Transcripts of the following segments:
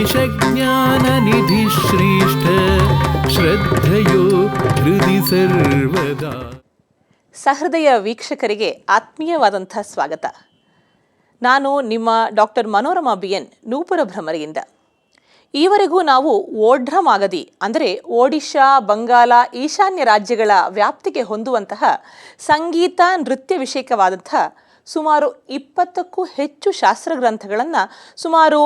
ದೇಶಜ್ಞಾನನಿಧಿ ಶ್ರೇಷ್ಠ ಶ್ರದ್ಧೆಯೋ ಹೃದಯ ಸರ್ವದಾ. ಸಹೃದಯ ವೀಕ್ಷಕರಿಗೆ ಆತ್ಮೀಯವಾದಂಥ ಸ್ವಾಗತ. ನಾನು ನಿಮ್ಮ ಡಾಕ್ಟರ್ ಮನೋರಮಾ BN, ನೂಪುರ ಭ್ರಮರಿಯಿಂದ. ಈವರೆಗೂ ನಾವು ಓಢ್ರ ಮಾಗದಿ ಅಂದರೆ ಒಡಿಶಾ, ಬಂಗಾಲ, ಈಶಾನ್ಯ ರಾಜ್ಯಗಳ ವ್ಯಾಪ್ತಿಗೆ ಹೊಂದುವಂತಹ ಸಂಗೀತ ನೃತ್ಯ ವಿಷಯಕವಾದಂಥ ಸುಮಾರು 20ಕ್ಕೂ ಹೆಚ್ಚು ಶಾಸ್ತ್ರಗ್ರಂಥಗಳನ್ನು ಸುಮಾರು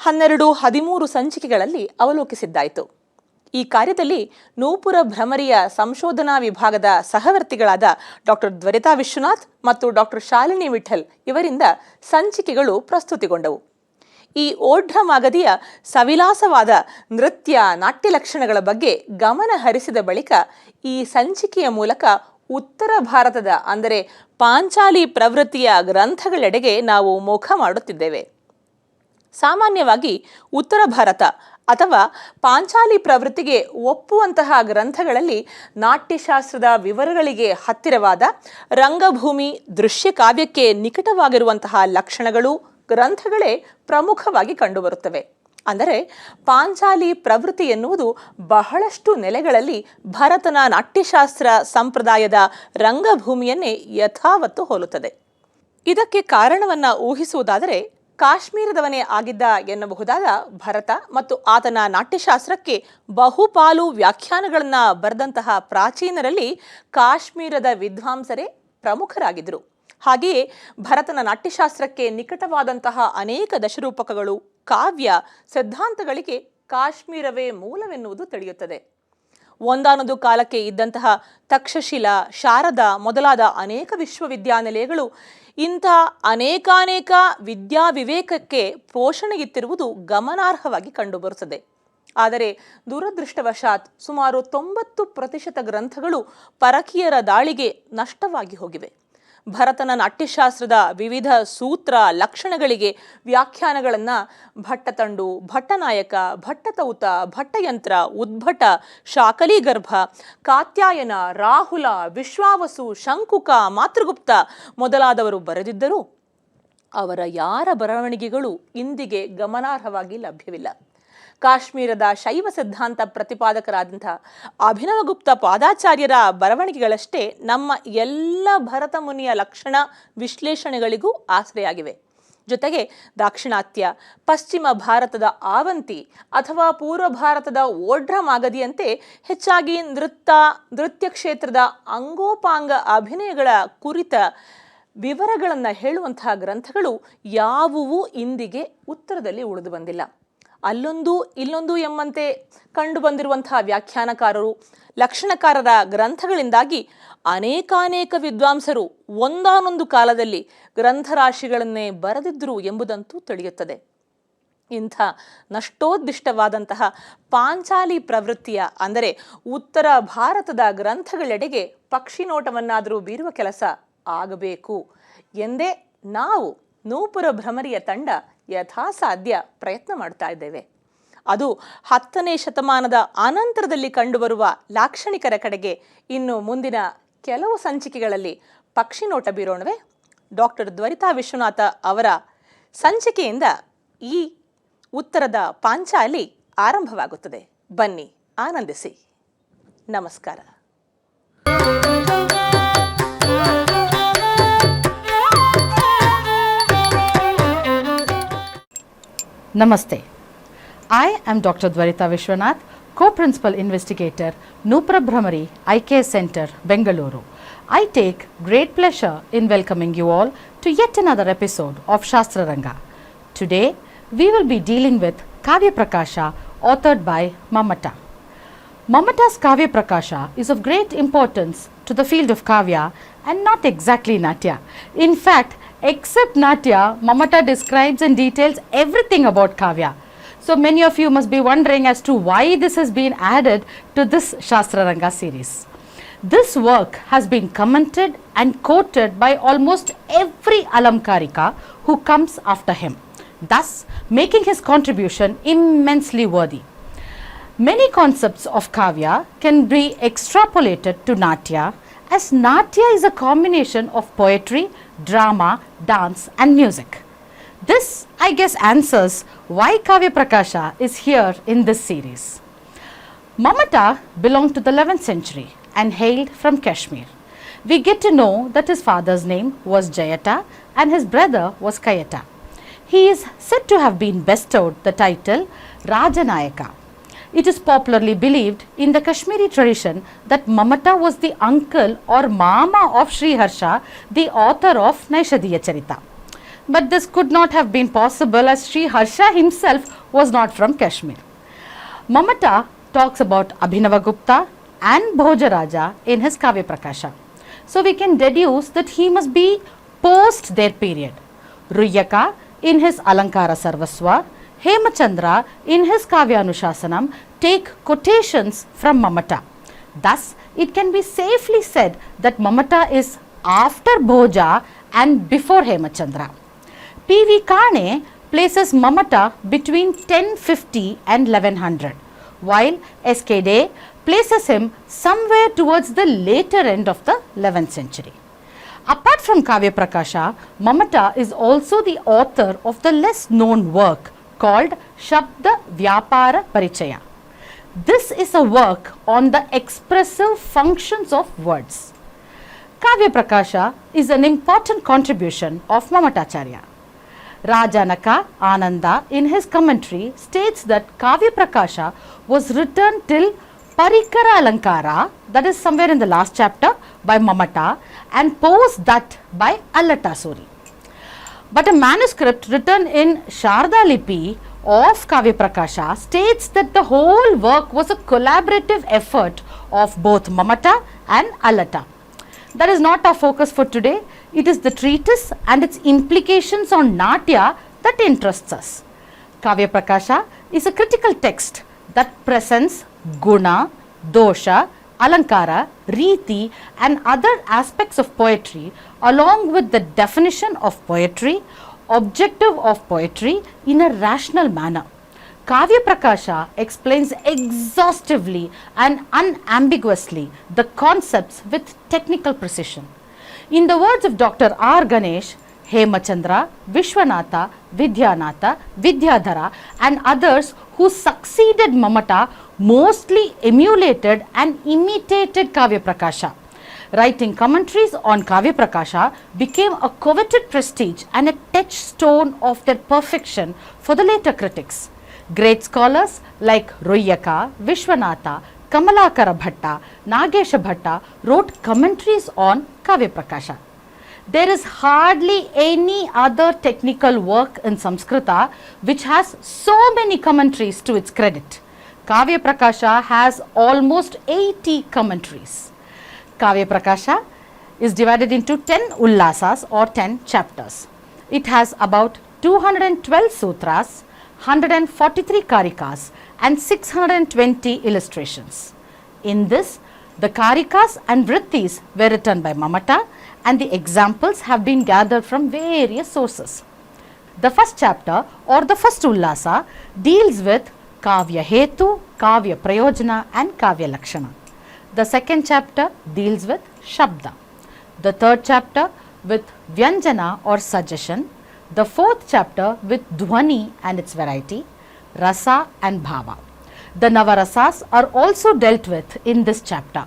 12-13 ಸಂಚಿಕೆಗಳಲ್ಲಿ ಅವಲೋಕಿಸಿದ್ದಾಯಿತು. ಈ ಕಾರ್ಯದಲ್ಲಿ ನೂಪುರ ಭ್ರಮರಿಯ ಸಂಶೋಧನಾ ವಿಭಾಗದ ಸಹವರ್ತಿಗಳಾದ ಡಾಕ್ಟರ್ ದ್ವರಿತಾ ವಿಶ್ವನಾಥ್ ಮತ್ತು ಡಾಕ್ಟರ್ ಶಾಲಿನಿ ವಿಠಲ್ ಇವರಿಂದ ಸಂಚಿಕೆಗಳು ಪ್ರಸ್ತುತಿಗೊಂಡವು. ಈ ಓಢ್ರ ಮಾಗದಿಯ ಸವಿಲಾಸವಾದ ನೃತ್ಯ ನಾಟ್ಯ ಲಕ್ಷಣಗಳ ಬಗ್ಗೆ ಗಮನ ಹರಿಸಿದ ಬಳಿಕ ಈ ಸಂಚಿಕೆಯ ಮೂಲಕ ಉತ್ತರ ಭಾರತದ ಅಂದರೆ ಪಾಂಚಾಲಿ ಪ್ರವೃತ್ತಿಯ ಗ್ರಂಥಗಳೆಡೆಗೆ ನಾವು ಮುಖ ಮಾಡುತ್ತಿದ್ದೇವೆ. ಸಾಮಾನ್ಯವಾಗಿ ಉತ್ತರ ಭಾರತ ಅಥವಾ ಪಾಂಚಾಲಿ ಪ್ರವೃತ್ತಿಗೆ ಒಪ್ಪುವಂತಹ ಗ್ರಂಥಗಳಲ್ಲಿ ನಾಟ್ಯಶಾಸ್ತ್ರದ ವಿವರಗಳಿಗೆ ಹತ್ತಿರವಾದ ರಂಗಭೂಮಿ ದೃಶ್ಯ ಕಾವ್ಯಕ್ಕೆ ನಿಕಟವಾಗಿರುವಂತಹ ಲಕ್ಷಣಗಳು ಗ್ರಂಥಗಳೇ ಪ್ರಮುಖವಾಗಿ ಕಂಡುಬರುತ್ತವೆ. ಅಂದರೆ ಪಾಂಚಾಲಿ ಪ್ರವೃತ್ತಿ ಎನ್ನುವುದು ಬಹಳಷ್ಟು ನೆಲೆಗಳಲ್ಲಿ ಭರತನ ನಾಟ್ಯಶಾಸ್ತ್ರ ಸಂಪ್ರದಾಯದ ರಂಗಭೂಮಿಯನ್ನೇ ಯಥಾವತ್ತು ಹೋಲುತ್ತದೆ. ಇದಕ್ಕೆ ಕಾರಣವನ್ನು ಊಹಿಸುವುದಾದರೆ ಕಾಶ್ಮೀರದವನೇ ಆಗಿದ್ದ ಎನ್ನಬಹುದಾದ ಭರತ ಮತ್ತು ಆತನ ನಾಟ್ಯಶಾಸ್ತ್ರಕ್ಕೆ ಬಹುಪಾಲು ವ್ಯಾಖ್ಯಾನಗಳನ್ನು ಬರೆದಂತಹ ಪ್ರಾಚೀನರಲ್ಲಿ ಕಾಶ್ಮೀರದ ವಿದ್ವಾಂಸರೇ ಪ್ರಮುಖರಾಗಿದ್ದರು. ಹಾಗೆಯೇ ಭರತನ ನಾಟ್ಯಶಾಸ್ತ್ರಕ್ಕೆ ನಿಕಟವಾದಂತಹ ಅನೇಕ ದಶರೂಪಕಗಳು, ಕಾವ್ಯ, ಸಿದ್ಧಾಂತಗಳಿಗೆ ಕಾಶ್ಮೀರವೇ ಮೂಲವೆನ್ನುವುದು ತಿಳಿಯುತ್ತದೆ. ಒಂದಾನೊಂದು ಕಾಲಕ್ಕೆ ಇದ್ದಂತಹ ತಕ್ಷಶಿಲಾ, ಶಾರದಾ ಮೊದಲಾದ ಅನೇಕ ವಿಶ್ವವಿದ್ಯಾನಿಲಯಗಳು ಇಂಥ ಅನೇಕಾನೇಕ ವಿದ್ಯಾವಿವೇಕಕ್ಕೆ ಪೋಷಣೆಯಿತ್ತಿರುವುದು ಗಮನಾರ್ಹವಾಗಿ ಕಂಡುಬರುತ್ತದೆ. ಆದರೆ ದುರದೃಷ್ಟವಶಾತ್ ಸುಮಾರು 90% ಗ್ರಂಥಗಳು ಪರಕೀಯರ ದಾಳಿಗೆ ನಷ್ಟವಾಗಿ ಹೋಗಿವೆ. ಭರತನ ನಾಟ್ಯಶಾಸ್ತ್ರದ ವಿವಿಧ ಸೂತ್ರ ಲಕ್ಷಣಗಳಿಗೆ ವ್ಯಾಖ್ಯಾನಗಳನ್ನು ಭಟ್ಟತಂಡು, ಭಟ್ಟನಾಯಕ, ಭಟ್ಟತೌತ, ಭಟ್ಟಯಂತ್ರ, ಉದ್ಭಟ, ಶಾಕಲೀಗರ್ಭ, ಕಾತ್ಯಾಯನ, ರಾಹುಲ, ವಿಶ್ವಾವಸು, ಶಂಕುಕ, ಮಾತೃಗುಪ್ತ ಮೊದಲಾದವರು ಬರೆದಿದ್ದರೂ ಅವರ ಯಾರ ಬರವಣಿಗೆಗಳು ಇಂದಿಗೆ ಗಮನಾರ್ಹವಾಗಿ ಲಭ್ಯವಿಲ್ಲ. ಕಾಶ್ಮೀರದ ಶೈವ ಸಿದ್ಧಾಂತ ಪ್ರತಿಪಾದಕರಾದಂಥ ಅಭಿನವಗುಪ್ತ ಪಾದಾಚಾರ್ಯರ ಬರವಣಿಗೆಗಳಷ್ಟೇ ನಮ್ಮ ಎಲ್ಲ ಭರತ ಮುನಿಯ ಲಕ್ಷಣ ವಿಶ್ಲೇಷಣೆಗಳಿಗೂ ಆಶ್ರಯಾಗಿವೆ. ಜೊತೆಗೆ ದಾಕ್ಷಿಣಾತ್ಯ, ಪಶ್ಚಿಮ ಭಾರತದ ಆವಂತಿ ಅಥವಾ ಪೂರ್ವ ಭಾರತದ ಓಢ್ರ ಮಾಗದಿಯಂತೆ ಹೆಚ್ಚಾಗಿ ನೃತ್ಯ ಕ್ಷೇತ್ರದ ಅಂಗೋಪಾಂಗ ಅಭಿನಯಗಳ ಕುರಿತ ವಿವರಗಳನ್ನು ಹೇಳುವಂತಹ ಗ್ರಂಥಗಳು ಯಾವುವೂ ಇಂದಿಗೆ ಉತ್ತರದಲ್ಲಿ ಉಳಿದು ಬಂದಿಲ್ಲ. ಅಲ್ಲೊಂದು ಇಲ್ಲೊಂದು ಎಂಬಂತೆ ಕಂಡು ಬಂದಿರುವಂತಹ ವ್ಯಾಖ್ಯಾನಕಾರರು, ಲಕ್ಷಣಕಾರರ ಗ್ರಂಥಗಳಿಂದಾಗಿ ಅನೇಕಾನೇಕ ವಿದ್ವಾಂಸರು ಒಂದಾನೊಂದು ಕಾಲದಲ್ಲಿ ಗ್ರಂಥರಾಶಿಗಳನ್ನೇ ಬರೆದಿದ್ದರು ಎಂಬುದಂತೂ ತಿಳಿಯುತ್ತದೆ. ಇಂಥ ನಷ್ಟೋದ್ದಿಷ್ಟವಾದಂತಹ ಪಾಂಚಾಲಿ ಪ್ರವೃತ್ತಿಯ ಅಂದರೆ ಉತ್ತರ ಭಾರತದ ಗ್ರಂಥಗಳೆಡೆಗೆ ಪಕ್ಷಿ ನೋಟವನ್ನಾದರೂ ಬೀರುವ ಕೆಲಸ ಆಗಬೇಕು ಎಂದೇ ನಾವು ನೂಪುರ ಭ್ರಮರಿಯ ತಂಡ ಯಥಾಸಾಧ್ಯ ಪ್ರಯತ್ನ ಮಾಡ್ತಾ ಇದ್ದೇವೆ. ಅದು 10ನೇ ಶತಮಾನದ ಅನಂತರದಲ್ಲಿ ಕಂಡುಬರುವ ಲಾಕ್ಷಣಿಕರ ಕಡೆಗೆ ಇನ್ನು ಮುಂದಿನ ಕೆಲವು ಸಂಚಿಕೆಗಳಲ್ಲಿ ಪಕ್ಷಿ ನೋಟ ಬೀರೋಣವೇ? ಡಾಕ್ಟರ್ ದ್ವರಿತಾ ವಿಶ್ವನಾಥ ಅವರ ಸಂಚಿಕೆಯಿಂದ ಈ ಉತ್ತರದ ಪಾಂಚಾಲಿ ಆರಂಭವಾಗುತ್ತದೆ. ಬನ್ನಿ, ಆನಂದಿಸಿ. ನಮಸ್ಕಾರ. Namaste. I am Dr. Dwarita Vishwanath, Co-Principal Investigator, Nupura Bhramari IK Center, Bengaluru. I take great pleasure in welcoming you all to yet another episode of Shastra Ranga. Today, we will be dealing with Kavya Prakasha, authored by Mamata. Mamata's Kavya Prakasha is of great importance to the field of Kavya and not exactly Natya. In fact, except Natya, Mamata describes and details everything about Kavya. So many of you must be wondering as to why this has been added to this Shastra Ranga series. This work has been commented and quoted by almost every Alamkarika who comes after him, thus making his contribution immensely worthy. Many concepts of Kavya can be extrapolated to Natya, as Natya is a combination of poetry, drama, dance and music. This, I guess, answers why Kavya Prakasha is here in this series. Mamata belonged to the 11th century and hailed from Kashmir. We get to know that his father's name was Jayata and his brother was Kayata. He is said to have been bestowed the title Rajanayaka. It is popularly believed in the Kashmiri tradition that Mamata was the uncle or mama of Sri Harsha, the author of Naishadhiya Charita. But this could not have been possible as Sri Harsha himself was not from Kashmir. Mamata talks about Abhinavagupta and Bhojaraja in his Kavya Prakasha. So we can deduce that he must be post their period. Ruyyaka in his Alankara Sarvaswa, Hemachandra in his Kavya Anushasanam take quotations from Mamata. Thus, it can be safely said that Mamata is after Bhoja and before Hemachandra. P.V. Kane places Mamata between 1050 and 1100, while S.K. Dey places him somewhere towards the later end of the 11th century. Apart from Kavya Prakasha, Mamata is also the author of the less known work called Shabda Vyapara Parichaya. This is a work on the expressive functions of words. Kavya Prakasha is an important contribution of Mamatacharya. Rajanaka Ananda in his commentary states that Kavya Prakasha was written till Parikara Alankara, that is somewhere in the last chapter, by Mamata, and post that by Allatasuri. But a manuscript written in Sharda Lipi of Kavya Prakasha states that the whole work was a collaborative effort of both Mamata and Allata. That is not our focus for today. It is the treatise and its implications on Natya that interests us. Kavya Prakasha is a critical text that presents guna, dosha, alankara, riti and other aspects of poetry along with the definition of poetry, objective of poetry in a rational manner. Kavya Prakasha explains exhaustively and unambiguously the concepts with technical precision. In the words of Dr. R. Ganesh, Hemachandra, Vishwanatha, Vidyanatha, Vidyadhara and others who succeeded Mamata mostly emulated and imitated Kavya Prakasha. Writing commentaries on Kavya Prakasha became a coveted prestige and a touchstone of their perfection for the later critics. Great scholars like Ruyyaka, Vishwanatha, Kamalakara Bhatta, Nagesha Bhatta wrote commentaries on Kavya Prakasha. There is hardly any other technical work in Samskrita which has so many commentaries to its credit. Kavya Prakasha has almost 80 commentaries. Kavya Prakasha is divided into 10 ullasas or 10 chapters. It has about 212 sutras, 143 karikas and 620 illustrations. In this, the karikas and vrittis were written by Mamata and the examples have been gathered from various sources. The first chapter or the first ullasa deals with Kavya Hetu, Kavya Prayojana and Kavya Lakshana. The second chapter deals with Shabda. The third chapter with Vyanjana or suggestion. The fourth chapter with Dhwani and its variety, Rasa and Bhava. The Navarasas are also dealt with in this chapter.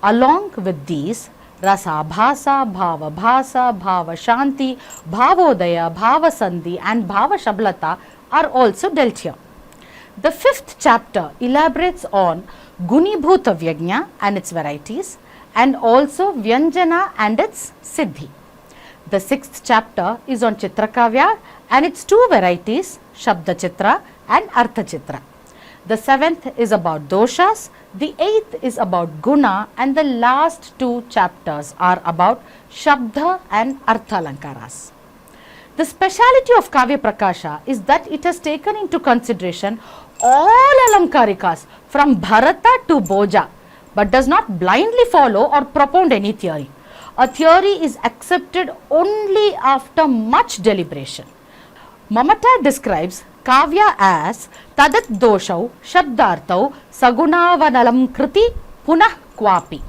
Along with these, Rasa Bhasa, Bhava Bhasa, Bhava Shanti, Bhavodaya, Bhava Sandhi and Bhava Shablata are also dealt here. The fifth chapter elaborates on Gunibhuta Vyagnya and its varieties and also Vyanjana and its Siddhi. The sixth chapter is on Chitrakavya and its two varieties Shabda Chitra and Artha Chitra. The seventh is about doshas, the eighth is about guna and the last two chapters are about Shabda and Artha Alankaras. The speciality of Kavya Prakasha is that it has taken into consideration all Alankarikas from Bharata to Bhoja but does not blindly follow or propound any theory. A theory is accepted only after much deliberation. Mamata describes Kavya as Tadat Doshau Shabdartau Sagunavanalam Kriti Punah Kwapi.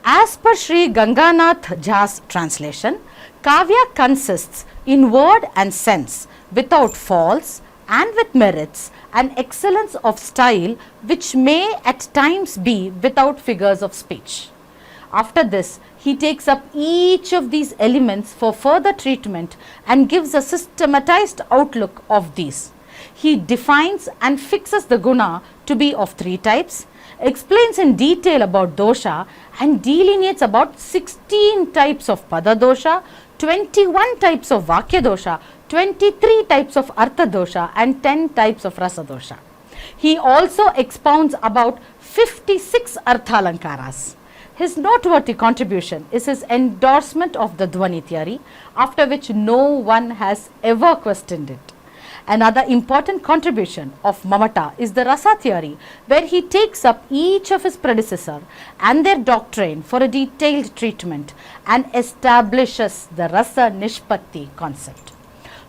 As per Sri Ganganath Jha's translation, Kavya consists in word and sense without faults and with merits, and excellence of style which may at times be without figures of speech. After this, he takes up each of these elements for further treatment and gives a systematized outlook of these. He defines and fixes the guna to be of 3 types, explains in detail about dosha, and delineates about 16 types of pada dosha, 21 types of vakya dosha, 23 types of artha dosha, and 10 types of rasa dosha. He also expounds about 56 arthalankaras. His noteworthy contribution is his endorsement of the Dhvani theory, after which no one has ever questioned it. Another important contribution of Mamata is the Rasa theory, where he takes up each of his predecessor and their doctrine for a detailed treatment and establishes the Rasa Nishpatti concept.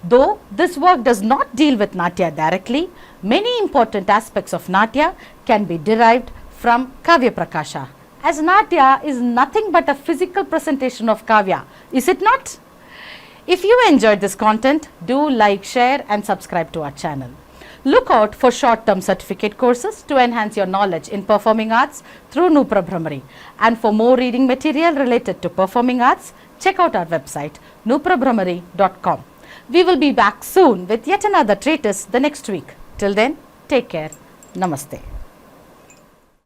Though this work does not deal with Natya directly, many important aspects of Natya can be derived from Kavya Prakasha, as Natya is nothing but a physical presentation of Kavya, is it not? If you enjoyed this content, do like, share and subscribe to our channel. Look out for short-term certificate courses to enhance your knowledge in performing arts through Nupra Brahmari. And for more reading material related to performing arts, check out our website nuprabrahmari.com. We will be back soon with yet another treatise the next week. Till then, take care. Namaste.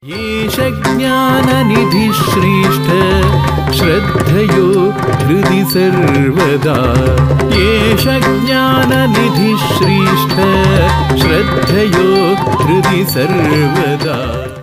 येष ज्ञाननिधिश्रेष्ठ श्रद्धयो हृदि सर्वदा येष ज्ञाननिधिश्रेष्ठ श्रद्धयो हृदि सर्वदा।